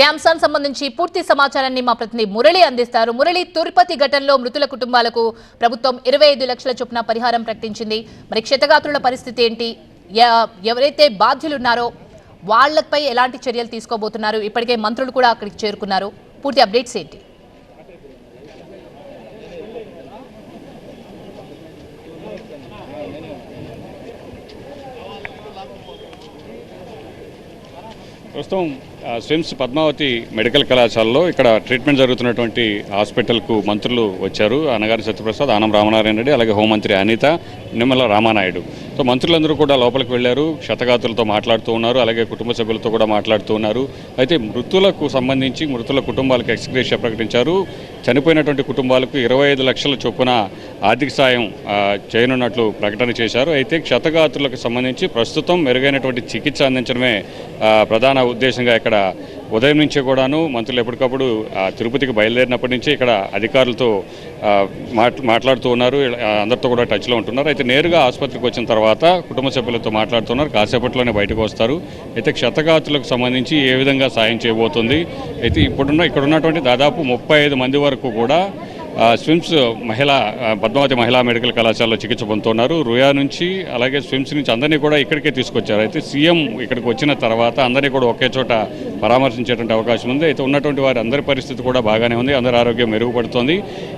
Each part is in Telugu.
ఇదే అంశానికి సంబంధించి పూర్తి సమాచారాన్ని మా ప్రతినిధి మురళి అందిస్తారు. మురళి, తిరుపతి ఘటనలో మృతుల కుటుంబాలకు ప్రభుత్వం 25 లక్షల చొప్పున పరిహారం ప్రకటించింది. మరి క్షతగాత్రుల పరిస్థితి ఏంటి? ఎవరైతే బాధ్యులున్నారో వాళ్లపై ఎలాంటి చర్యలు తీసుకోబోతున్నారు? ఇప్పటికే మంత్రులు కూడా అక్కడికి చేరుకున్నారు. పూర్తి అప్డేట్స్ ఏంటి? ప్రస్తుతం స్విమ్స్ పద్మావతి మెడికల్ కళాశాలలో ఇక్కడ ట్రీట్మెంట్ జరుగుతున్నటువంటి హాస్పిటల్కు మంత్రులు వచ్చారు. అన్నగారి సత్యప్రసాద్, ఆనం రామనారాయణ రెడ్డి, అలాగే హోంమంత్రి అనిత, నిమ్మల రామానాయుడు. సో మంత్రులందరూ కూడా లోపలికి వెళ్లారు, క్షతగాతులతో మాట్లాడుతూ ఉన్నారు, అలాగే కుటుంబ సభ్యులతో కూడా మాట్లాడుతూ ఉన్నారు. అయితే మృతులకు సంబంధించి మృతుల కుటుంబాలకు ఎక్స్గ్రేషియా ప్రకటించారు. చనిపోయినటువంటి కుటుంబాలకు 25 లక్షల చొప్పున ఆర్థిక సాయం చేయనున్నట్లు ప్రకటన చేశారు. అయితే క్షతగాతులకు సంబంధించి ప్రస్తుతం మెరుగైనటువంటి చికిత్స అందించడమే ప్రధాన ఉద్దేశంగా ఇక్కడ ఉదయం నుంచే కూడాను మంత్రులు ఎప్పటికప్పుడు తిరుపతికి బయలుదేరినప్పటి నుంచి ఇక్కడ అధికారులతో మాట్లాడుతూ ఉన్నారు. అందరితో కూడా టచ్లో ఉంటున్నారు. అయితే నేరుగా ఆసుపత్రికి వచ్చిన తర్వాత కుటుంబ సభ్యులతో మాట్లాడుతున్నారు. కాసేపట్లోనే బయటకు వస్తారు. అయితే క్షతగాతులకు సంబంధించి ఏ విధంగా సాయం చేయబోతుంది, అయితే ఇక్కడ ఉన్నటువంటి దాదాపు 35 మంది వరకు కూడా స్విమ్స్ పద్మావతి మహిళా మెడికల్ కళాశాలలో చికిత్స పొందుతున్నారు. రుయా నుంచి అలాగే స్విమ్స్ నుంచి అందరినీ కూడా ఇక్కడికే తీసుకొచ్చారు. అయితే సీఎం ఇక్కడికి వచ్చిన తర్వాత అందరినీ కూడా ఒకే చోట పరామర్శించేటువంటి అవకాశం ఉంది. అయితే ఉన్నటువంటి వారి అందరి పరిస్థితి కూడా బాగానే ఉంది. అందరి ఆరోగ్యం మెరుగుపడుతోంది.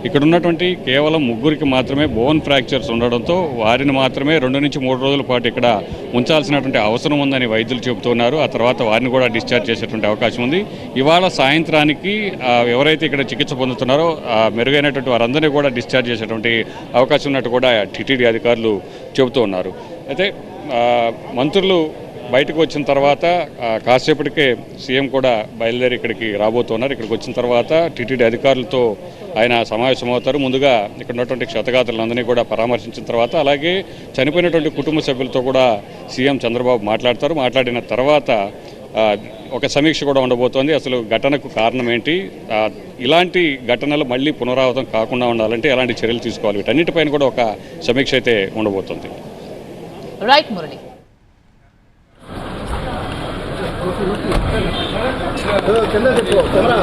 ఇక్కడ ఉన్నటువంటి కేవలం 3 మాత్రమే బోన్ ఫ్రాక్చర్స్ ఉండడంతో వారిని మాత్రమే 2 నుంచి 3 రోజుల పాటు ఇక్కడ ఉంచాల్సినటువంటి అవసరం ఉందని వైద్యులు చెబుతున్నారు. ఆ తర్వాత వారిని కూడా డిశ్చార్జ్ చేసేటువంటి అవకాశం ఉంది. ఇవాళ సాయంత్రానికి ఎవరైతే ఇక్కడ చికిత్స పొందుతున్నారో మెరుగైనటువంటి వారందరినీ కూడా డిశ్చార్జ్ చేసేటువంటి అవకాశం ఉన్నట్టు కూడా టీటీడీ అధికారులు చెబుతూ ఉన్నారు. అయితే మంత్రులు బయటకు వచ్చిన తర్వాత కాసేపటికే సీఎం కూడా బయలుదేరి ఇక్కడికి రాబోతున్నారు. ఇక్కడికి వచ్చిన తర్వాత టీటీడీ అధికారులతో ఆయన సమావేశమవుతారు. ముందుగా ఇక్కడ ఉన్నటువంటి క్షతగాత్రులందరినీ కూడా పరామర్శించిన తర్వాత అలాగే చనిపోయినటువంటి కుటుంబ సభ్యులతో కూడా సీఎం చంద్రబాబు మాట్లాడతారు. మాట్లాడిన తర్వాత ఒక సమీక్ష కూడా ఉండబోతోంది. అసలు ఘటనకు కారణం ఏంటి, ఇలాంటి ఘటనలు మళ్ళీ పునరావృతం కాకుండా ఉండాలంటే ఎలాంటి చర్యలు తీసుకోవాలి, వీటన్నిటిపైన కూడా ఒక సమీక్ష అయితే ఉండబోతోంది. రైట్ మురళి. కెమెరా